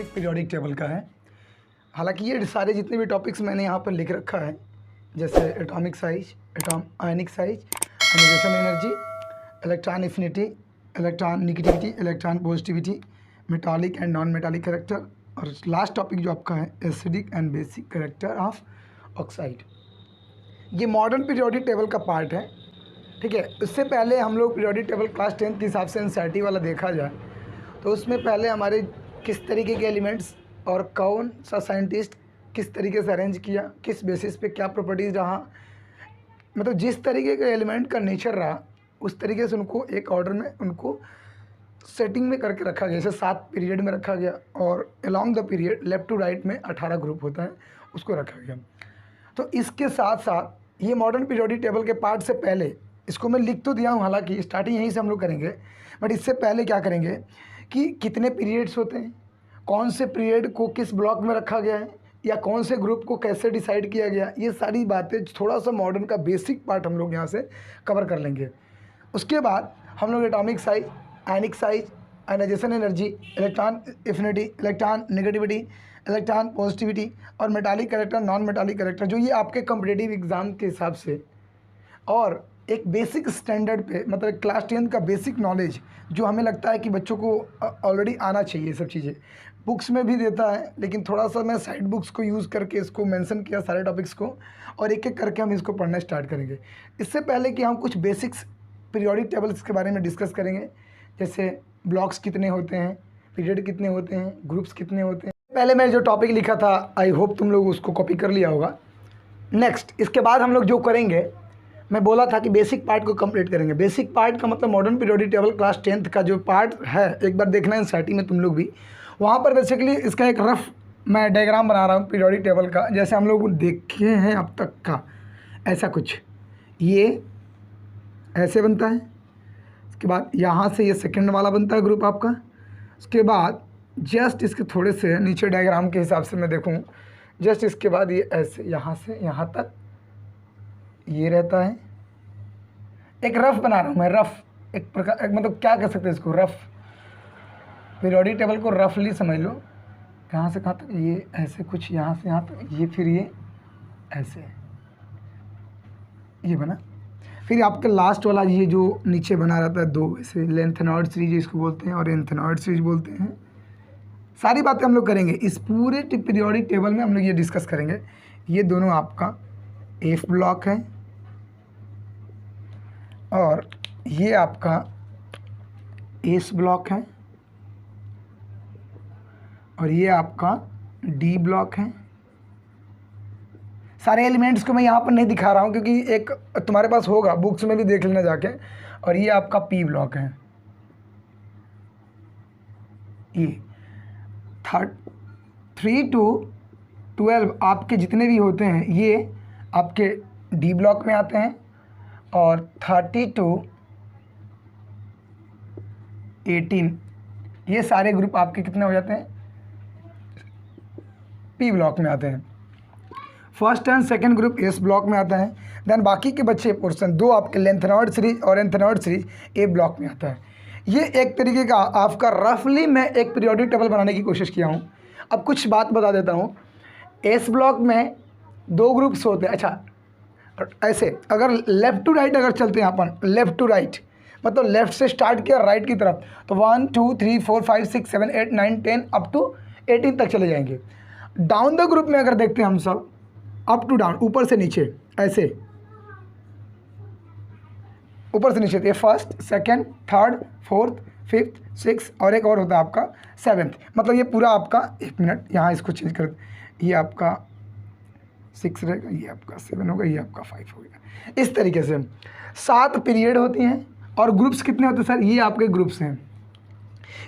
Basic periodic table का है। हालांकि ये सारे जितने भी टॉपिक्स मैंने यहाँ पर लिख रखा है, जैसे atomic size, ionic size, ionisation energy, electron affinity, electron negativity, electron positivity, metallic and non metallic character, और लास्ट टॉपिक जो आपका है acidic and basic character of oxide. ये मॉडर्न पीरियोडिक टेबल का पार्ट है, ठीक है। इससे पहले हम लोग पीरियोडिक टेबल क्लास 10 के हिसाब से एनसीईआरटी वाला देखा जाए तो उसमें पहले हमारे किस तरीके के एलिमेंट्स और कौन सा साइंटिस्ट किस तरीके से अरेंज किया, किस बेसिस पे क्या प्रॉपर्टीज़ रहा, मतलब जिस तरीके के एलिमेंट का नेचर रहा उस तरीके से उनको एक ऑर्डर में उनको सेटिंग में करके रखा गया। जैसे 7 पीरियड में रखा गया और along the period left to right में 18 ग्रुप होता है, उसको रखा गया। तो इसके साथ साथ ये मॉडर्न पीरियोडिक टेबल के पार्ट से पहले इसको मैं लिख तो दिया हूँ, हालांकि स्टार्टिंग यहीं से हम लोग करेंगे, बट इससे पहले क्या करेंगे कि कितने पीरियड्स होते हैं, कौन से पीरियड को किस ब्लॉक में रखा गया है, या कौन से ग्रुप को कैसे डिसाइड किया गया, ये सारी बातें थोड़ा सा मॉडर्न का बेसिक पार्ट हम लोग यहाँ से कवर कर लेंगे। उसके बाद हम लोग atomic size, ionic size, ionisation energy, electron affinity, electron negativity, electron positivity और metallic character, non metallic character, जो ये आपके कॉम्पिटिटिव एग्ज़ाम के हिसाब से और एक बेसिक स्टैंडर्ड पे, मतलब क्लास 10 का बेसिक नॉलेज जो हमें लगता है कि बच्चों को ऑलरेडी आना चाहिए, ये सब चीज़ें बुक्स में भी देता है, लेकिन थोड़ा सा मैं साइड बुक्स को यूज़ करके इसको मेंशन किया सारे टॉपिक्स को, और एक एक करके हम इसको पढ़ना स्टार्ट करेंगे। इससे पहले कि हम कुछ बेसिक्स पीरियोडिक टेबल्स के बारे में डिस्कस करेंगे, जैसे ब्लॉक्स कितने होते हैं, पीरियड कितने होते हैं, ग्रुप्स कितने होते हैं। पहले मैं जो टॉपिक लिखा था आई होप तुम लोग उसको कॉपी कर लिया होगा। नेक्स्ट इसके बाद हम लोग जो करेंगे, मैं बोला था कि बेसिक पार्ट को कंप्लीट करेंगे। बेसिक पार्ट का मतलब मॉडर्न पीरियोडिक टेबल क्लास 10 का जो पार्ट है, एक बार देखना है एनसीईआरटी में तुम लोग भी, वहाँ पर बेसिकली इसका एक रफ मैं डायग्राम बना रहा हूँ पीरियोडिक टेबल का, जैसे हम लोग देखे हैं अब तक का, ऐसा कुछ ये ऐसे बनता है। उसके बाद यहाँ से ये सेकंड वाला बनता है ग्रुप आपका। उसके बाद जस्ट इसके थोड़े से नीचे डायग्राम के हिसाब से मैं देखूँ, जस्ट इसके बाद ये ऐसे यहाँ से यहाँ तक ये रहता है। एक रफ बना रहा हूँ मैं, रफ एक प्रकार, मतलब क्या कह सकते हैं इसको, रफ पीरियोडिक टेबल को रफली समझ लो, कहाँ से कहाँ तक, ये ऐसे कुछ यहाँ से यहाँ तक, ये फिर ये ऐसे ये बना। फिर आपके लास्ट वाला ये जो नीचे बना रहता है दो ऐसे, लेंथेनॉइड सीरीज इसको बोलते हैं और एंथेनॉइड सीरीज बोलते हैं। सारी बातें हम लोग करेंगे इस पूरे पीरियोडिक टेबल में, हम लोग ये डिस्कस करेंगे। ये दोनों आपका एफ ब्लॉक है और ये आपका एस ब्लॉक है और ये आपका डी ब्लॉक है। सारे एलिमेंट्स को मैं यहाँ पर नहीं दिखा रहा हूँ क्योंकि एक तुम्हारे पास होगा, बुक्स में भी देख लेना जाके। और ये आपका पी ब्लॉक है। ये 3 to 12 आपके जितने भी होते हैं ये आपके डी ब्लॉक में आते हैं, और 30 to 18 ये सारे ग्रुप आपके कितने हो जाते हैं, पी ब्लॉक में आते हैं। First and second group S block में आता है। देन बाकी के बच्चे पोर्शन दो आपके लेंथेनॉइड सीरीज और एंथेनॉइड सीरीज ए ब्लॉक में आता है। ये एक तरीके का आपका रफली मैं एक पीरियोडिक टेबल बनाने की कोशिश किया हूँ। अब कुछ बात बता देता हूँ। एस ब्लॉक में 2 ग्रुप्स होते हैं। अच्छा, ऐसे अगर लेफ़्ट टू राइट अगर चलते हैं अपन, लेफ़्ट टू राइट मतलब लेफ़्ट से स्टार्ट किया राइट की तरफ, तो 1 2 3 4 5 6 7 8 9 10 अप टू 18 तक चले जाएंगे। डाउन द ग्रुप में अगर देखते हैं हम सब, अप टू डाउन, ऊपर से नीचे, ऐसे ऊपर से नीचे, ये first, second, third, fourth, fifth, six और एक और होता है आपका 7th। मतलब ये पूरा आपका, एक मिनट यहाँ इसको चेंज कर, ये आपका 6 रहेगा, ये आपका 7 होगा, ये आपका 5 हो गया। इस तरीके से 7 पीरियड होती हैं। और ग्रुप्स कितने होते हैं सर, ये आपके ग्रुप्स हैं,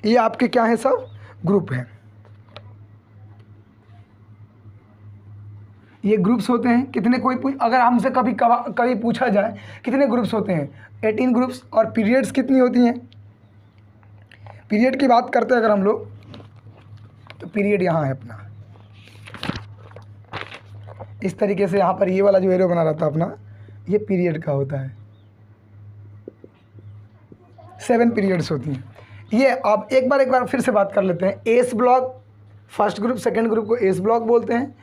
ये आपके क्या है सब, ग्रुप हैं। ये ग्रुप्स होते हैं कितने, कोई अगर हमसे कभी पूछा जाए कितने ग्रुप्स होते हैं, 18 ग्रुप्स। और पीरियड्स कितनी होती हैं, पीरियड की बात करते हैं अगर हम लोग, तो पीरियड यहाँ है अपना, इस तरीके से यहाँ पर ये वाला जो एरो बना रहता है अपना, ये पीरियड का होता है। 7 पीरियड्स होती हैं ये। अब एक बार फिर से बात कर लेते हैं। S block first group second group को एस ब्लॉक बोलते हैं।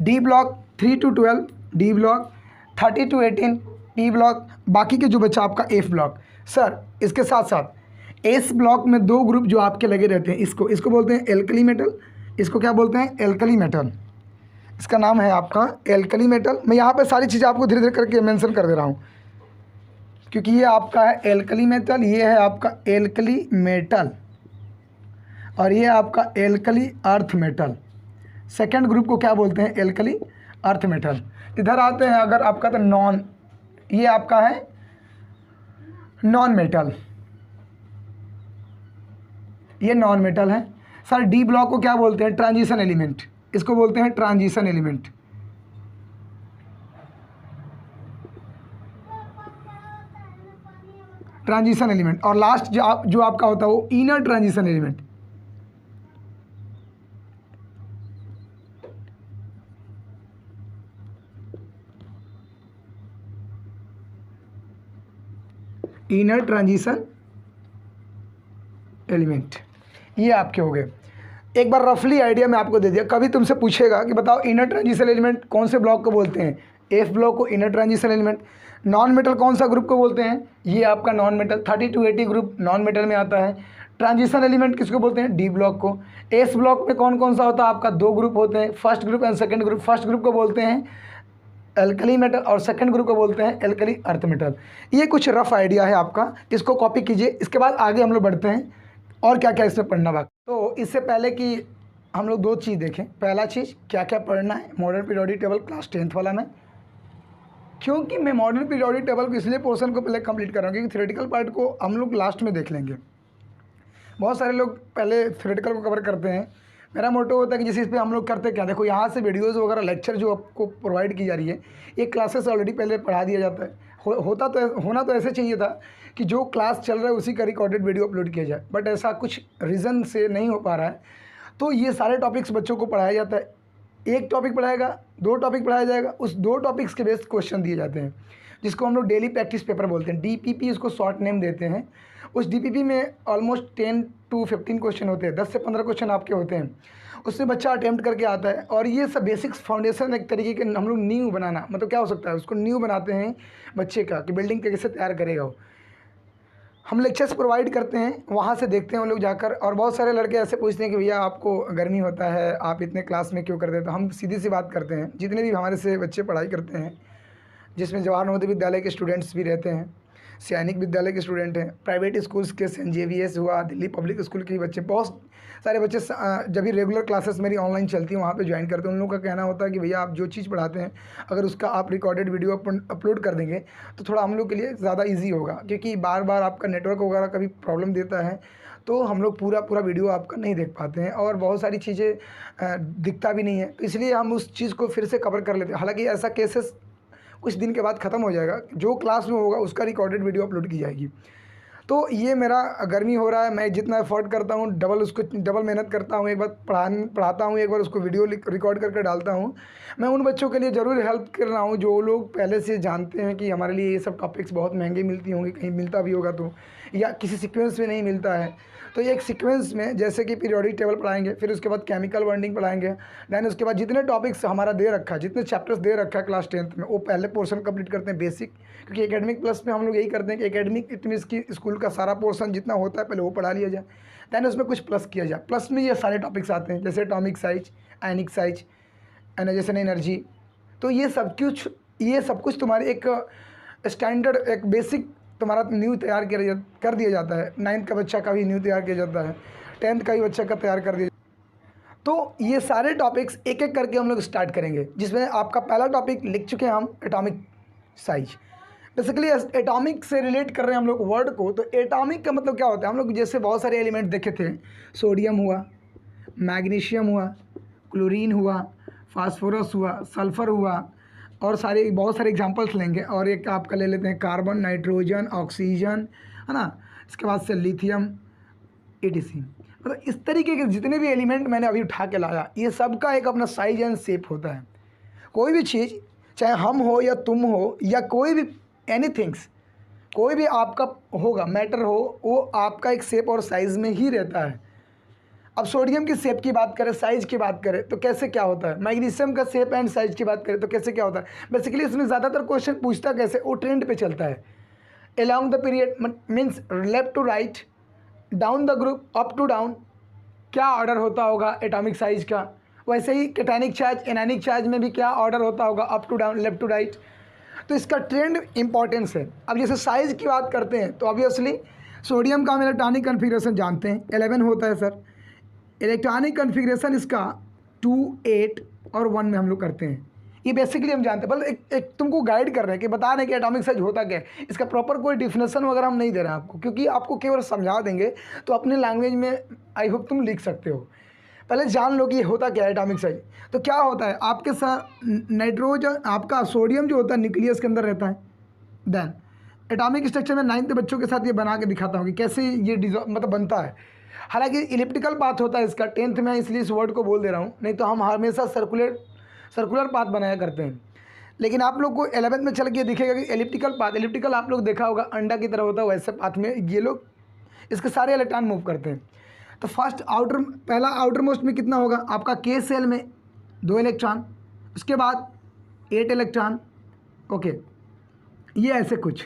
D block 3 to 12 D block, 30 to 18 P block, बाकी के जो बचा आपका एफ ब्लॉक। सर इसके साथ साथ एस ब्लॉक में 2 ग्रुप जो आपके लगे रहते हैं, इसको बोलते हैं एल्कली मेटल, इसको क्या बोलते हैं एल्कली मेटल, इसका नाम है आपका एल्कली मेटल। मैं यहाँ पे सारी चीज़ें आपको धीरे धीरे करके मेंशन कर दे रहा हूँ, क्योंकि ये आपका है एल्कली मेटल, ये है आपका एल्कली मेटल, और ये आपका alkali earth metal. Second group को क्या बोलते हैं एल्कली अर्थ मेटल। इधर आते हैं अगर आपका तो नॉन, ये आपका है नॉन मेटल, ये नॉन मेटल है। सर डी ब्लॉक को क्या बोलते हैं ट्रांजिशन एलिमेंट, इसको बोलते हैं ट्रांजिशन एलिमेंट। ट्रांजिशन एलिमेंट, और लास्ट जो आपका होता है वो inner transition element. Inner transition element, ये आपके हो गए। एक बार रफली आइडिया मैं आपको दे दिया। कभी तुमसे पूछेगा कि बताओ इनर ट्रांजिशन एलिमेंट कौन से ब्लॉक को बोलते हैं, एफ ब्लॉक को inner transition element. Non metal कौन सा ग्रुप को बोलते हैं, ये आपका non metal 30 to 80 group non metal में आता है। ट्रांजिशन एलिमेंट किसको बोलते हैं, डी ब्लॉक को। एस ब्लॉक में कौन कौन सा होता है आपका, 2 ग्रुप होते हैं, first group and second group. First group को बोलते हैं एल्कली मेटल और सेकंड ग्रुप को बोलते हैं एल्कली अर्थ मेटल। ये कुछ रफ आइडिया है आपका, इसको कॉपी कीजिए। इसके बाद आगे हम लोग बढ़ते हैं और क्या क्या इसमें पढ़ना बाकी। तो इससे पहले कि हम लोग 2 चीज़ देखें, पहला चीज़ क्या क्या पढ़ना है modern periodic table class 10th वाला में, क्योंकि मैं मॉडर्न पीरियोडिक टेबल को इसलिए पोर्शन को पहले कंप्लीट कर रहा हूँ क्योंकि थ्योरेटिकल पार्ट को हम लोग लास्ट में देख लेंगे। बहुत सारे लोग पहले थ्योरेटिकल को कवर करते हैं। मेरा मोटो होता है कि जिस इस पे हम लोग करते क्या, देखो यहाँ से वीडियोज़ वगैरह लेक्चर जो आपको प्रोवाइड की जा रही है, ये क्लासेस ऑलरेडी पहले पढ़ा दिया जाता है। होना तो ऐसे चाहिए था कि जो क्लास चल रहा है उसी का रिकॉर्डेड वीडियो अपलोड किया जाए, बट ऐसा कुछ रीज़न से नहीं हो पा रहा है। तो ये सारे टॉपिक्स बच्चों को पढ़ाया जाता है। एक टॉपिक पढ़ाएगा, 2 टॉपिक पढ़ाया जाएगा, उस 2 टॉपिक्स के बेस्ड क्वेश्चन दिए जाते हैं, जिसको हम लोग डेली प्रैक्टिस पेपर बोलते हैं, DPP उसको शॉर्ट नेम देते हैं। उस DPP में ऑलमोस्ट 10 to 15 क्वेश्चन होते हैं, 10 से 15 क्वेश्चन आपके होते हैं। उसमें बच्चा अटेम्प्ट करके आता है, और ये सब बेसिक्स फाउंडेशन एक तरीके के हम लोग नींव बनाना, मतलब क्या हो सकता है उसको नींव बनाते हैं बच्चे का कि बिल्डिंग कैसे तैयार करेगा वो। हम लेक्चर्स प्रोवाइड करते हैं, वहाँ से देखते हैं वो लोग जाकर। और बहुत सारे लड़के ऐसे पूछते हैं कि भैया आपको गर्मी होता है, आप इतने क्लास में क्यों करते हैं। तो हम सीधी सी बात करते हैं, जितने भी हमारे से बच्चे पढ़ाई करते हैं, जिसमें जवाहर नवोदय विद्यालय के स्टूडेंट्स भी रहते हैं, सैनिक विद्यालय के स्टूडेंट हैं, प्राइवेट स्कूल्स के सेंट जेवियर्स हुआ, दिल्ली पब्लिक स्कूल के बच्चे, बहुत सारे बच्चे जब भी रेगुलर क्लासेस मेरी ऑनलाइन चलती हैं वहाँ पे ज्वाइन करते हैं। उन लोगों का कहना होता है कि भैया आप जो चीज़ पढ़ाते हैं अगर उसका आप रिकॉर्डेड वीडियो अपलोड कर देंगे तो थोड़ा हम लोग के लिए ज़्यादा ईजी होगा, क्योंकि बार बार आपका नेटवर्क वगैरह कभी प्रॉब्लम देता है तो हम लोग पूरा वीडियो आपका नहीं देख पाते हैं, और बहुत सारी चीज़ें दिखता भी नहीं है। तो इसलिए हम उस चीज़ को फिर से कवर कर लेते हैं। हालाँकि ऐसा केसेस कुछ दिन के बाद ख़त्म हो जाएगा, जो क्लास में होगा उसका रिकॉर्डेड वीडियो अपलोड की जाएगी। तो ये मेरा गर्मी हो रहा है, मैं जितना एफर्ट करता हूँ डबल मेहनत करता हूँ, एक बार पढ़ाता हूँ, एक बार उसको वीडियो रिकॉर्ड करके डालता हूँ। मैं उन बच्चों के लिए ज़रूर हेल्प कर रहा हूँ जो लोग पहले से जानते हैं कि हमारे लिए ये सब टॉपिक्स बहुत महंगे मिलती होंगी, कहीं मिलता भी होगा तो, या किसी सीक्वेंस में नहीं मिलता है। तो ये एक सीक्वेंस में जैसे कि पीरियोडिक टेबल पढ़ाएंगे, फिर उसके बाद केमिकल बॉन्डिंग पढ़ाएंगे, दैन उसके बाद जितने टॉपिक्स हमारा दे रखा है, जितने चैप्टर्स दे रखा है क्लास 10th में, वो पहले पोर्शन कंप्लीट करते हैं बेसिक, क्योंकि एकेडमिक प्लस में हम लोग यही करते हैं कि एकेडमिक इट मीन्स की स्कूल का सारा पोर्शन जितना होता है पहले वो पढ़ा लिया जाए, दैन उसमें कुछ प्लस किया जाए। प्लस में ये सारे टॉपिक्स आते हैं जैसे atomic size, ionic size, ionisation energy. तो ये सब कुछ तुम्हारे एक स्टैंडर्ड, एक बेसिक तुम्हारा न्यू तैयार कर दिया जाता है। 9th का बच्चा का भी न्यू तैयार किया जाता है, 10th का भी बच्चा का तैयार कर दिया। तो ये सारे टॉपिक्स एक एक करके हम लोग स्टार्ट करेंगे, जिसमें आपका पहला टॉपिक लिख चुके हैं हम एटॉमिक साइज। बेसिकली एटॉमिक से रिलेट कर रहे हैं हम लोग वर्ड को। तो एटॉमिक का मतलब क्या होता है, हम लोग जैसे बहुत सारे एलिमेंट देखे थे, सोडियम हुआ, मैग्नीशियम हुआ, क्लोरीन हुआ, फास्फोरस हुआ, सल्फ़र हुआ, और बहुत सारे एग्जांपल्स लेंगे। और एक आपका ले लेते हैं कार्बन, नाइट्रोजन, ऑक्सीजन, है ना, इसके बाद से लिथियम, ETC। मतलब इस तरीके के जितने भी एलिमेंट मैंने अभी उठा के लाया, ये सब का एक अपना साइज एंड शेप होता है। कोई भी चीज़, चाहे हम हो या तुम हो या कोई भी एनीथिंग्स, कोई भी आपका होगा मैटर हो, वो आपका एक शेप और साइज़ में ही रहता है। अब सोडियम की शेप की बात करें, साइज की बात करें तो कैसे क्या होता है, मैग्नीशियम का शेप एंड साइज की बात करें तो कैसे क्या होता है। बेसिकली इसमें ज़्यादातर क्वेश्चन पूछता कैसे, वो ट्रेंड पे चलता है। along the period means left to right, down the group up to down, क्या ऑर्डर होता होगा एटॉमिक साइज का। वैसे ही कैटायनिक चार्ज एनायनिक चार्ज में भी क्या ऑर्डर होता होगा, up to down, left to right. तो इसका ट्रेंड इंपॉर्टेंस है। अब जैसे साइज़ की बात करते हैं तो ऑब्वियसली सोडियम का हम इलेक्ट्रॉनिक कन्फिग्रेशन जानते हैं 11 होता है सर। इलेक्ट्रॉनिक कन्फिग्रेशन इसका 2, 8 और 1 में हम लोग करते हैं। ये बेसिकली हम जानते हैं, बस एक तुमको गाइड कर रहे हैं कि बता रहे हैं कि एटॉमिक साइज होता क्या है। इसका प्रॉपर कोई डिफिनेशन वगैरह हम नहीं दे रहे हैं आपको, क्योंकि आपको केवल समझा देंगे तो अपने लैंग्वेज में आई होप तुम लिख सकते हो। पहले जान लो कि ये होता क्या है एटॉमिक साइज। तो क्या होता है आपके साथ नाइट्रोजन, आपका सोडियम जो होता है न्यूक्लियस के अंदर रहता है। देन एटॉमिक स्ट्रक्चर में 9th बच्चों के साथ ये बना के दिखाता हूँ कि कैसे ये मतलब बनता है। हालांकि इलिप्टिकल पाथ होता है इसका 10th में, इसलिए इस वर्ड को बोल दे रहा हूँ, नहीं तो हम हमेशा सर्कुलर पाथ बनाया करते हैं। लेकिन आप लोग को 11th में चल के दिखेगा कि एलिप्टिकल पाथ, एलिप्टिकल आप लोग देखा होगा अंडा की तरह होता है, वैसे पाथ में ये लोग इसके सारे इलेक्ट्रॉन मूव करते हैं। तो फर्स्ट पहला आउटर मोस्ट में कितना होगा आपका, के सेल में 2 इलेक्ट्रॉन, उसके बाद 8 इलेक्ट्रॉन, ओके ये ऐसे कुछ।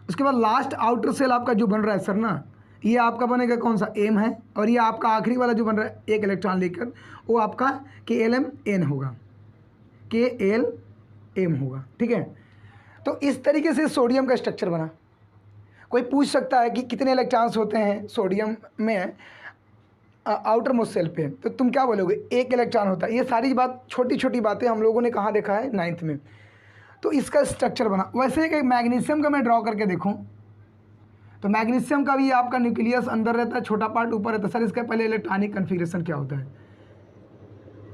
उसके बाद लास्ट आउटर सेल आपका जो बन रहा है सर ना, ये आपका बनेगा कौन सा, एम है, और ये आपका आखिरी वाला जो बन रहा है 1 इलेक्ट्रॉन लेकर, वो आपका KLMN होगा, KLM होगा, ठीक है। तो इस तरीके से सोडियम का स्ट्रक्चर बना। कोई पूछ सकता है कि कितने इलेक्ट्रॉन्स होते हैं सोडियम में आउटर मोस्ट सेल पे, तो तुम क्या बोलोगे, 1 इलेक्ट्रॉन होता है। ये सारी बात छोटी छोटी बातें हम लोगों ने कहाँ देखा है, 9th में। तो इसका स्ट्रक्चर बना। वैसे ही मैग्नीशियम का मैं ड्रॉ करके देखूँ तो मैग्नीशियम का भी आपका न्यूक्लियस अंदर रहता है, छोटा पार्ट ऊपर रहता है। सर इसका पहले इलेक्ट्रॉनिक कन्फिग्रेशन क्या होता है,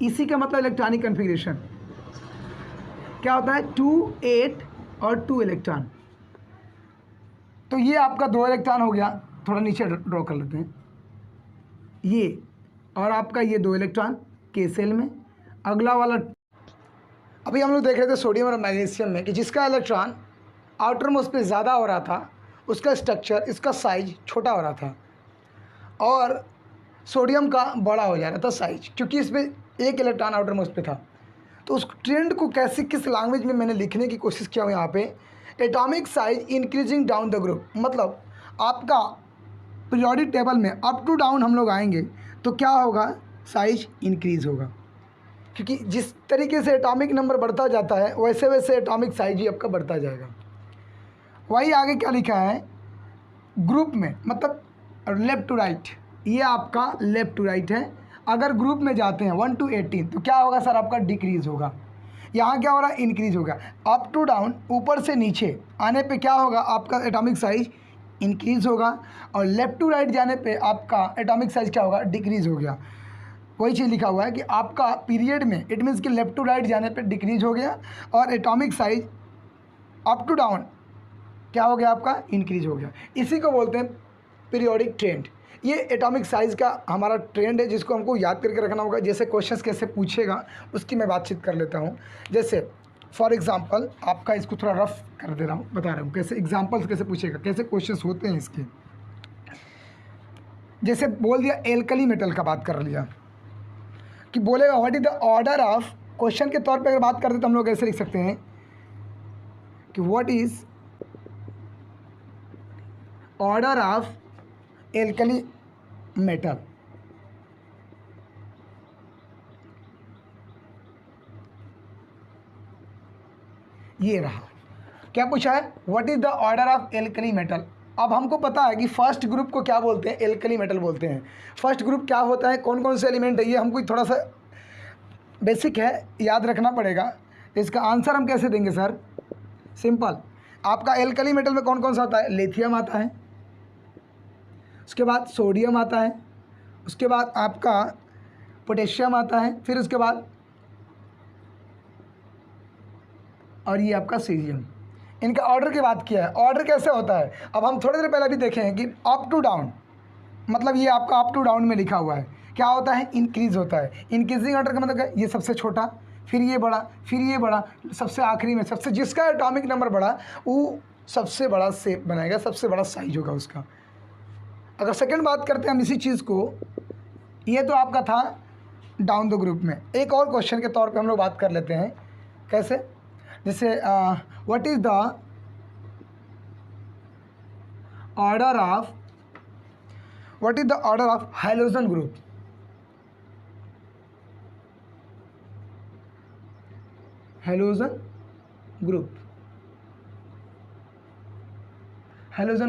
इसी का मतलब इलेक्ट्रॉनिक कन्फिग्रेशन क्या होता है, 2, 8 और 2 इलेक्ट्रॉन। तो ये आपका 2 इलेक्ट्रॉन हो गया, थोड़ा नीचे ड्रॉ कर लेते हैं ये, और आपका ये 2 इलेक्ट्रॉन के सेल में। अगला वाला अभी हम लोग देख रहे थे सोडियम और मैग्नीशियम में कि जिसका इलेक्ट्रॉन आउटर मोस्ट पे ज़्यादा हो रहा था उसका स्ट्रक्चर, इसका साइज छोटा हो रहा था, और सोडियम का बड़ा हो जा रहा था साइज, क्योंकि इसमें 1 इलेक्ट्रॉन आउटर मोस्ट पे था। तो उस ट्रेंड को कैसे, किस लैंग्वेज में मैंने लिखने की कोशिश किया हूँ यहाँ पे, atomic size increasing down the group. मतलब आपका पीरियोडिक टेबल में अप टू डाउन हम लोग आएंगे तो क्या होगा, साइज इंक्रीज होगा, क्योंकि जिस तरीके से एटॉमिक नंबर बढ़ता जाता है वैसे वैसे एटॉमिक साइज ही आपका बढ़ता जाएगा। वही आगे क्या लिखा है, ग्रुप में मतलब लेफ़्ट टू राइट, ये आपका लेफ़्ट टू राइट है। अगर ग्रुप में जाते हैं 1 to 18 तो क्या होगा सर, आपका डिक्रीज़ होगा। यहाँ क्या हो रहा है, इंक्रीज होगा। अप टू डाउन, ऊपर से नीचे आने पे क्या होगा, आपका एटॉमिक साइज इंक्रीज होगा, और लेफ़्ट टू राइट जाने पे आपका एटॉमिक साइज क्या होगा, डिक्रीज हो गया। वही चीज़ लिखा हुआ है कि आपका पीरियड में, इट मीन्स कि लेफ़्ट टू राइट जाने पे डिक्रीज हो गया, और atomic size up to down क्या हो गया, आपका इंक्रीज हो गया। इसी को बोलते हैं पीरियोडिक ट्रेंड। ये एटॉमिक साइज़ का हमारा ट्रेंड है, जिसको हमको याद करके रखना होगा। जैसे क्वेश्चंस कैसे पूछेगा उसकी मैं बातचीत कर लेता हूँ। जैसे फॉर एग्जांपल आपका, इसको थोड़ा रफ कर दे रहा हूँ, बता रहा हूँ कैसे एग्जांपल्स कैसे पूछेगा, कैसे क्वेश्चंस होते हैं इसके। जैसे बोल दिया एल्कली मेटल का बात कर लिया कि बोलेगा what is the order of, question के तौर पर अगर बात करते तो हम लोग ऐसे लिख सकते हैं कि what is order of alkali metal. ये रहा, क्या पूछा है, what is the order of alkali metal. अब हमको पता है कि फर्स्ट ग्रुप को क्या बोलते हैं, एल्कली मेटल बोलते हैं। फर्स्ट ग्रुप क्या होता है, कौन कौन से एलिमेंट है, ये हमको थोड़ा सा बेसिक है, याद रखना पड़ेगा। इसका आंसर हम कैसे देंगे सर, सिंपल। आपका एल्कली मेटल में कौन कौन सा आता है, लिथियम आता है, उसके बाद सोडियम आता है, उसके बाद आपका पोटेशियम आता है, फिर उसके बाद और ये आपका सीजियम। इनका ऑर्डर की बात किया है। ऑर्डर कैसे होता है, अब हम थोड़ी देर पहले भी देखे हैं कि अप टू डाउन, मतलब ये आपका अप टू डाउन में लिखा हुआ है। क्या होता है, इंक्रीज होता है। इंक्रीजिंग ऑर्डर का मतलब है ये सबसे छोटा, फिर ये बड़ा, फिर ये बड़ा, सबसे आखिरी में सबसे, जिसका एटॉमिक नंबर बड़ा वो सबसे बड़ा शेप बनाएगा, सबसे बड़ा साइज होगा उसका। अगर सेकंड बात करते हैं हम इसी चीज़ को, ये तो आपका था डाउन द ग्रुप में। एक और क्वेश्चन के तौर पे हम लोग बात कर लेते हैं, कैसे, जैसे what is the order of halogen group. Halogen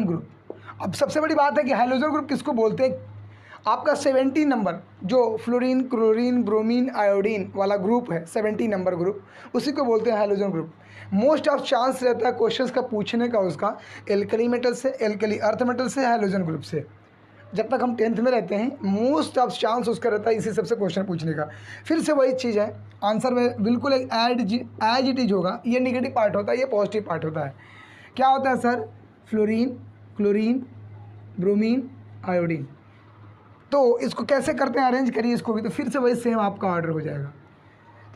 group. अब सबसे बड़ी बात है कि हैलोजन ग्रुप किसको बोलते हैं। आपका 70 नंबर जो फ्लोरीन, क्लोरीन, ब्रोमीन, आयोडीन वाला ग्रुप है, 70 नंबर ग्रुप, उसी को बोलते हैं halogen group. Most of chance रहता है क्वेश्चंस का पूछने का उसका एल्कली मेटल से, एल्कली अर्थ मेटल से, हैलोजन ग्रुप से। जब तक हम 10th में रहते हैं मोस्ट ऑफ चांस उसका रहता है इसी सबसे क्वेश्चन पूछने का। फिर से वही चीज़ है, आंसर में बिल्कुल एक एज इट इज होगा। ये निगेटिव पार्ट होता है, ये पॉजिटिव पार्ट होता है। क्या होता है sir, fluorine, chlorine, bromine, iodine. तो इसको कैसे करते हैं, अरेंज करिए इसको भी, तो फिर से वही सेम आपका ऑर्डर हो जाएगा।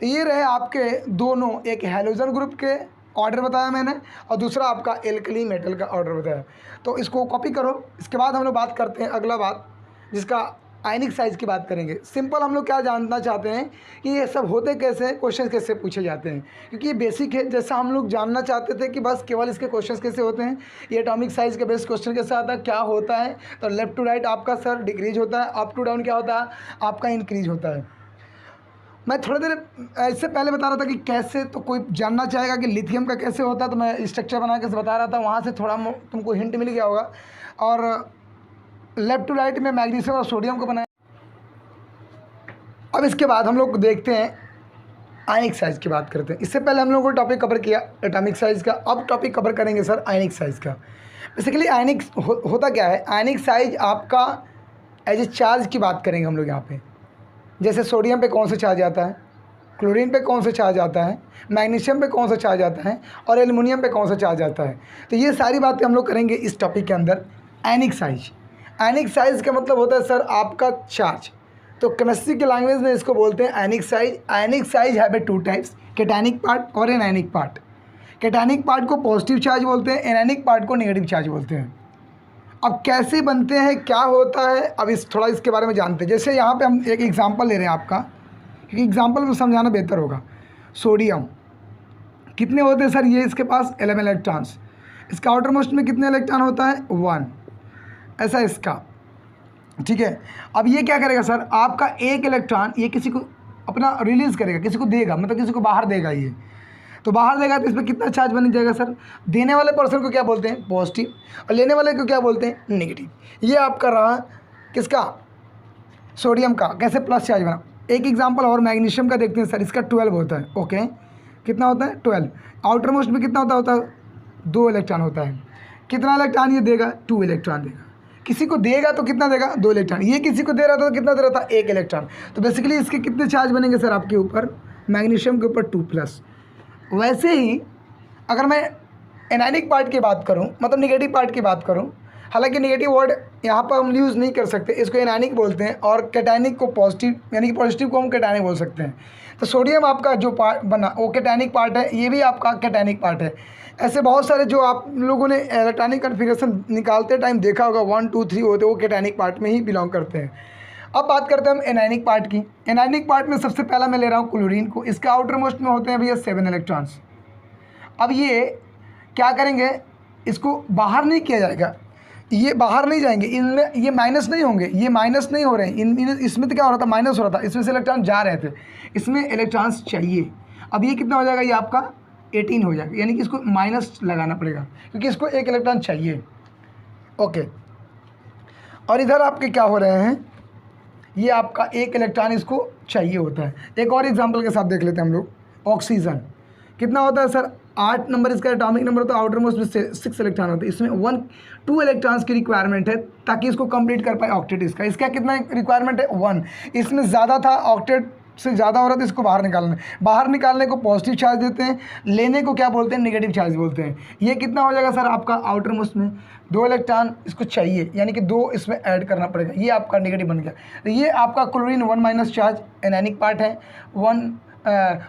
तो ये रहे आपके दोनों, एक हैलोजन ग्रुप के ऑर्डर बताया मैंने और दूसरा आपका एल्कली मेटल का ऑर्डर बताया। तो इसको कॉपी करो। इसके बाद हम लोग बात करते हैं अगला बात, जिसका आयनिक साइज की बात करेंगे। सिंपल हम लोग क्या जानना चाहते हैं कि ये सब होते कैसे, क्वेश्चन कैसे पूछे जाते हैं, क्योंकि ये बेसिक है। जैसा हम लोग जानना चाहते थे कि बस केवल इसके क्वेश्चन कैसे होते हैं, ये एटॉमिक साइज के बेस्ट क्वेश्चन कैसे आता है, क्या होता है। तो लेफ्ट टू राइट आपका सर डिक्रीज होता है, अप टू डाउन क्या होता है आपका इंक्रीज होता है। मैं थोड़ी देर इससे पहले बता रहा था कि कैसे, तो कोई जानना चाहेगा कि लिथियम का कैसे होता है, तो मैं स्ट्रक्चर बना के बता रहा था, वहाँ से थोड़ा तुमको हिंट मिल गया होगा। और लेफ्ट टू राइट में मैग्नीशियम और सोडियम को बनाया। अब इसके बाद हम लोग देखते हैं आयनिक साइज की बात करते हैं। इससे पहले हम लोगों को टॉपिक कवर किया एटॉमिक साइज का, अब टॉपिक कवर करेंगे सर आयनिक साइज का। बेसिकली आयनिक होता क्या है, आयनिक साइज आपका एज ए चार्ज की बात करेंगे हम लोग यहाँ पे। जैसे सोडियम पे कौन सा चार्ज आता है, क्लोरीन पे कौन सा चार्ज आता है, मैग्नीशियम पे कौन सा चार्ज आता है और एल्युमिनियम पे कौन सा चार्ज आता है। तो ये सारी बातें हम लोग करेंगे इस टॉपिक के अंदर। आयनिक साइज, आयनिक साइज का मतलब होता है सर आपका चार्ज। तो केमिस्ट्री के लैंग्वेज में इसको बोलते हैं आयनिक size. Ionic size have 2 types, cationic part और एनायनिक पार्ट। कैटायनिक पार्ट को पॉजिटिव चार्ज बोलते हैं, एनायनिक पार्ट को नेगेटिव चार्ज बोलते हैं। अब कैसे बनते हैं, क्या होता है, अब थोड़ा इसके बारे में जानते हैं। जैसे यहाँ पे हम एक एग्जांपल ले रहे हैं आपका, क्योंकि एग्जांपल में समझाना बेहतर होगा। सोडियम कितने होते हैं सर, ये इसके पास 11 इलेक्ट्रॉन्स। इसका आउटर मोस्ट में कितने इलेक्ट्रॉन होता है, 1, ऐसा इसका, ठीक है। अब ये क्या करेगा सर, आपका एक इलेक्ट्रॉन ये किसी को अपना रिलीज़ करेगा, किसी को देगा, मतलब किसी को बाहर देगा। ये तो बाहर देगा तो इसमें कितना चार्ज बन जाएगा सर, देने वाले पर्सन को क्या बोलते हैं, पॉजिटिव, और लेने वाले को क्या बोलते हैं, नेगेटिव। ये आपका रहा किसका, सोडियम का, कैसे प्लस चार्ज बना। एक एग्जांपल और मैग्नीशियम का देखते हैं सर, इसका 12 होता है। ओके, कितना होता है, 12। आउटर मोस्ट में कितना होता है 2 इलेक्ट्रॉन होता है। कितना इलेक्ट्रॉन ये देगा, 2 इलेक्ट्रॉन देगा। किसी को देगा तो कितना देगा, 2 इलेक्ट्रॉन। ये किसी को दे रहा था तो कितना दे रहा था, 1 इलेक्ट्रॉन। तो बेसिकली इसके कितने चार्ज बनेंगे सर आपके ऊपर, मैग्नीशियम के ऊपर 2+। वैसे ही अगर मैं एनायनिक पार्ट की बात करूं, मतलब निगेटिव पार्ट की बात करूं, हालांकि निगेटिव वर्ड यहाँ पर हम यूज़ नहीं कर सकते, इसको एनायनिक बोलते हैं, और कैटायनिक को पॉजिटिव, यानी कि पॉजिटिव को हम कैटायनिक बोल सकते हैं। तो सोडियम आपका जो पार्ट बना वो कैटायनिक पार्ट है, ये भी आपका कैटायनिक पार्ट है। ऐसे बहुत सारे जो आप लोगों ने इलेक्ट्रॉनिक कन्फिगरेशन निकालते टाइम देखा होगा 1 2 3 होते, वो कैटायनिक पार्ट में ही बिलोंग करते हैं। अब बात करते हैं हम एनायनिक पार्ट की। एनायनिक पार्ट में सबसे पहला मैं ले रहा हूँ क्लोरीन को। इसका आउटर मोस्ट में होते हैं भैया 7 इलेक्ट्रॉन्स। अब ये क्या करेंगे, इसको बाहर नहीं किया जाएगा, ये बाहर नहीं जाएंगे, इनमें ये माइनस नहीं होंगे, ये माइनस नहीं हो रहे हैं। इसमें तो क्या हो रहा था, माइनस हो रहा था, इसमें से इलेक्ट्रॉन जा रहे थे, इसमें इलेक्ट्रॉन्स चाहिए। अब ये कितना हो जाएगा, ये आपका 18 हो जाएगा, यानी कि इसको माइनस लगाना पड़ेगा क्योंकि इसको 1 इलेक्ट्रॉन चाहिए। ओके, और इधर आपके क्या हो रहे हैं, ये आपका 1 इलेक्ट्रॉन इसको चाहिए होता है। एक और एग्जांपल के साथ देख लेते हैं हम लोग। ऑक्सीजन कितना होता है सर, 8 नंबर इसका एटॉमिक नंबर होता है, आउटर मोस्ट में 6 इलेक्ट्रॉन होते हैं। इसमें 2 इलेक्ट्रॉन्स की रिक्वायरमेंट है ताकि इसको कंप्लीट कर पाए ऑक्टेट। इसका कितना रिक्वायरमेंट है, 1। इसमें ज़्यादा था, ऑक्टेट से ज़्यादा हो रहा था, इसको बाहर निकालने को पॉजिटिव चार्ज देते हैं, लेने को क्या बोलते हैं, नेगेटिव चार्ज बोलते हैं। ये कितना हो जाएगा सर आपका आउटर मोस्ट में 2 इलेक्ट्रॉन इसको चाहिए, यानी कि 2 इसमें ऐड करना पड़ेगा, ये आपका नेगेटिव बन गया। तो ये आपका क्लोरीन 1- चार्ज एनायनिक पार्ट है,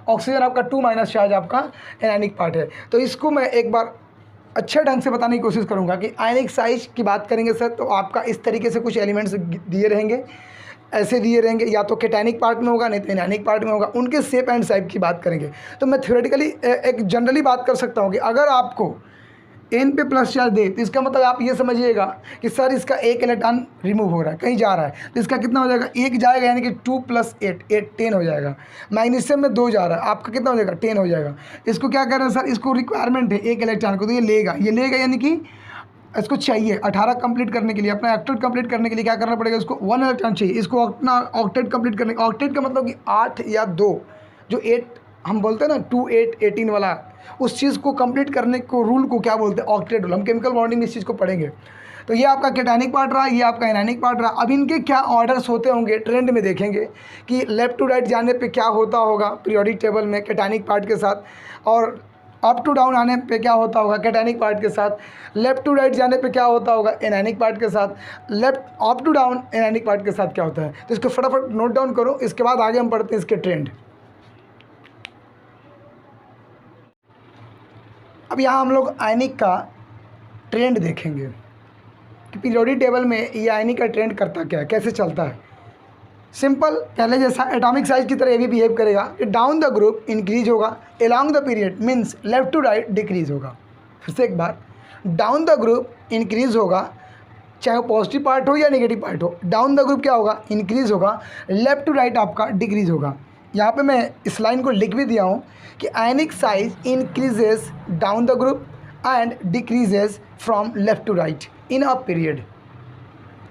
ऑक्सीजन आपका 2- चार्ज आपका एनायनिक पार्ट है। तो इसको मैं एक बार अच्छे ढंग से बताने की कोशिश करूंगा कि आयनिक साइज की बात करेंगे सर, तो आपका इस तरीके से कुछ एलिमेंट्स दिए रहेंगे। ऐसे दिए रहेंगे, या तो कैटायनिक पार्ट में होगा नहीं तो एनायनिक पार्ट में होगा। उनके शेप एंड साइज की बात करेंगे तो मैं थ्योरेटिकली एक जनरली बात कर सकता हूँ कि अगर आपको एन पे प्लस चार्ज दे तो इसका मतलब आप ये समझिएगा कि सर इसका एक इलेक्ट्रॉन रिमूव हो रहा है, कहीं जा रहा है, तो इसका कितना हो जाएगा, एक जाएगा यानी कि 2 + 8 8 10 हो जाएगा। मैग्नीशियम में 2 जा रहा है, आपका कितना हो जाएगा, 10 हो जाएगा। इसको क्या कर रहे हैं सर, इसको रिक्वायरमेंट है एक इलेक्ट्रॉन को, तो ये लेगा यानी कि इसको चाहिए 18 कंप्लीट करने के लिए, अपना ऑक्टेट कंप्लीट करने के लिए क्या करना पड़ेगा, इसको 1 इलेक्ट्रॉन चाहिए। इसको अपना ऑक्टेट कंप्लीट करने, ऑक्टेट का मतलब कि 8 या 2, जो 8 हम बोलते हैं ना 2 8 18 वाला, उस चीज़ को कंप्लीट करने को रूल को क्या बोलते हैं, ऑक्टेट रूल। हम केमिकल बॉन्डिंग में इस चीज़ को पढ़ेंगे। तो ये आपका कैटायनिक पार्ट रहा, ये आपका एनायनिक पार्ट रहा। अब इनके क्या ऑर्डर्स होते होंगे ट्रेंड में देखेंगे कि लेफ्ट टू राइट जाने पे क्या होता होगा पीरियोडिक टेबल में कैटायनिक पार्ट के साथ, और अप टू डाउन आने पे क्या होता होगा कैटायनिक पार्ट के साथ, लेफ्ट टू राइट जाने पे क्या होता होगा एनायनिक पार्ट के साथ, left up to down anionic part के साथ क्या होता है। तो इसको फटाफट नोट डाउन करो, इसके बाद आगे हम पढ़ते हैं इसके ट्रेंड। अब यहाँ हम लोग आयनिक का ट्रेंड देखेंगे कि पीरियोडिक टेबल में ये आयनिक का ट्रेंड करता क्या है, कैसे चलता है। सिंपल, पहले जैसा एटॉमिक साइज की तरह ये भी बिहेव करेगा कि डाउन द ग्रुप इंक्रीज होगा, along the period means left to right decrease होगा। फिर से एक बार, डाउन द ग्रुप इंक्रीज होगा, चाहे वो पॉजिटिव पार्ट हो या नेगेटिव पार्ट हो, डाउन द ग्रुप क्या होगा, इंक्रीज होगा, लेफ्ट टू राइट आपका डिक्रीज होगा। यहाँ पे मैं इस लाइन को लिख भी दिया हूँ कि ionic size increases down the group and decreases from left to right in a period.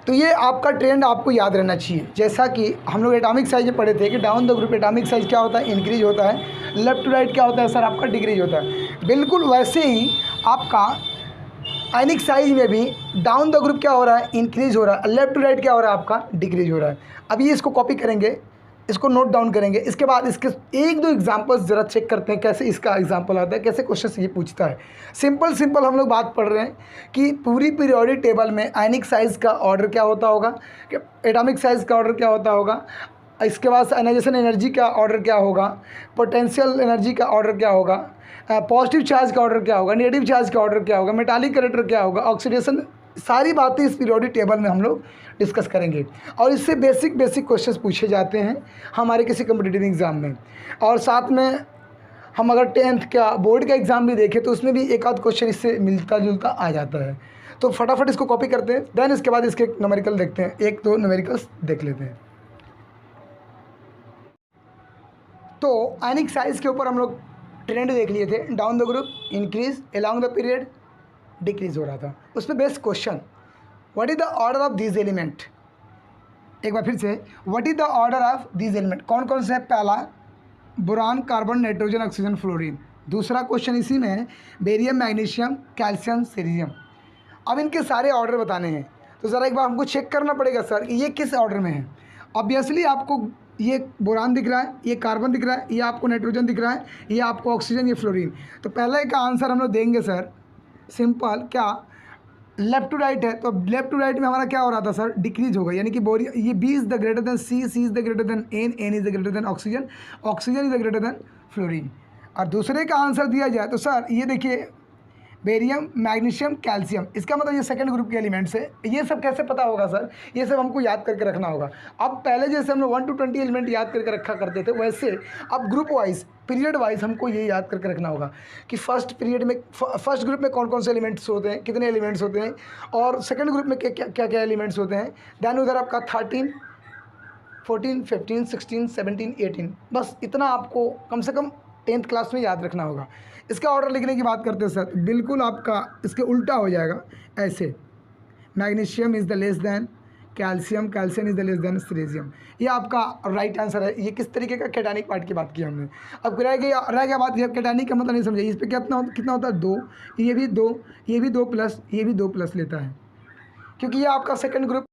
तो ये आपका ट्रेंड आपको याद रहना चाहिए। जैसा कि हम लोग एटॉमिक साइज में पढ़े थे कि down the group atomic size क्या होता है, इंक्रीज होता है, लेफ्ट टू राइट क्या होता है सर आपका, डिक्रीज होता है। बिल्कुल वैसे ही आपका आयनिक साइज में भी डाउन द ग्रुप क्या हो रहा है, इंक्रीज हो रहा है, लेफ्ट टू राइट क्या हो रहा है आपका, डिक्रीज हो रहा है। अब ये इसको कॉपी करेंगे, इसको नोट डाउन करेंगे, इसके बाद इसके 1-2 एग्जांपल्स ज़रा चेक करते हैं कैसे इसका एग्जांपल आता है, कैसे क्वेश्चन ये पूछता है। सिंपल हम लोग बात पढ़ रहे हैं कि पूरी पीरियोडिक टेबल में आयनिक साइज़ का ऑर्डर क्या होता होगा, कि एटॉमिक साइज़ का ऑर्डर क्या होता होगा, इसके बाद आयनाइजेशन एनर्जी का ऑर्डर क्या होगा, पोटेंशियल एनर्जी का ऑर्डर क्या होगा, पॉजिटिव चार्ज का ऑर्डर क्या होगा, नेगेटिव चार्ज का ऑर्डर क्या होगा, मेटालिक कैरेक्टर क्या होगा, ऑक्सीडेशन, सारी बातें इस पीरियोडिक टेबल में हम लोग डिस्कस करेंगे। और इससे बेसिक क्वेश्चंस पूछे जाते हैं हमारे किसी कॉम्पिटिटिव एग्ज़ाम में। और साथ में हम अगर 10th का बोर्ड का एग्ज़ाम भी देखें तो उसमें भी एक आध क्वेश्चन इससे मिलता जुलता आ जाता है। तो फटाफट इसको कॉपी करते हैं, देन इसके बाद इसके न्यूमेरिकल देखते हैं, 1-2 न्यूमेरिकल्स देख लेते हैं। तो आयनिक साइज़ के ऊपर हम लोग ट्रेंड देख लिए थे, down the group increase, along the period decrease हो रहा था। उसमें best question, what is the order of this element. एक बार फिर से, what is the order of this element, कौन कौन से है, पहला boron, carbon, nitrogen, oxygen, fluorine. दूसरा क्वेश्चन इसी में है बेरियम, मैग्नीशियम, कैल्शियम, सीरियम। अब इनके सारे ऑर्डर बताने हैं, तो ज़रा एक बार हमको चेक करना पड़ेगा सर ये किस ऑर्डर में है। ऑब्वियसली आपको ये बोरान दिख रहा है, ये कार्बन दिख रहा है, ये आपको नाइट्रोजन दिख रहा है, ये आपको ऑक्सीजन, ये फ्लोरीन। तो पहले का आंसर हम लोग देंगे सर सिंपल, क्या लेफ्ट टू राइट है, तो लेफ्ट टू राइट में हमारा क्या हो रहा था सर, डिक्रीज होगा, यानी कि बोरी ये B is the greater than C, C is the greater than N, N is the greater than oxygen, oxygen is the greater than fluorine. और दूसरे का आंसर दिया जाए तो सर ये देखिए बेरियम, मैग्नीशियम, कैल्शियम, इसका मतलब ये सेकंड ग्रुप के एलिमेंट्स है। ये सब कैसे पता होगा सर, ये सब हमको याद करके रखना होगा। अब पहले जैसे हम लोग 1 to 20 एलिमेंट याद करके रखा करते थे, वैसे अब ग्रुप वाइज, पीरियड वाइज हमको ये याद करके रखना होगा कि फर्स्ट पीरियड में, फर्स्ट ग्रुप में कौन कौन से एलिमेंट्स होते हैं, कितने एलिमेंट्स होते हैं, और सेकेंड ग्रुप में क्या क्या एलिमेंट्स होते हैं। दैन उधर आपका 13, 14, 15, 16, 17, 18, बस इतना आपको कम से कम 10th क्लास में याद रखना होगा। इसका ऑर्डर लिखने की बात करते हैं सर, बिल्कुल आपका इसके उल्टा हो जाएगा ऐसे, magnesium is the less than calcium, calcium is the less than cerium. ये आपका राइट आंसर है। ये किस तरीके का कैटायनिक पार्ट की बात की हमने। अब रह गया बात, ये कैटायनिक का मतलब नहीं समझे, इस पर कितना होता है 2, ये भी 2, ये भी 2 प्लस, ये भी 2 प्लस लेता है, क्योंकि ये आपका सेकेंड ग्रुप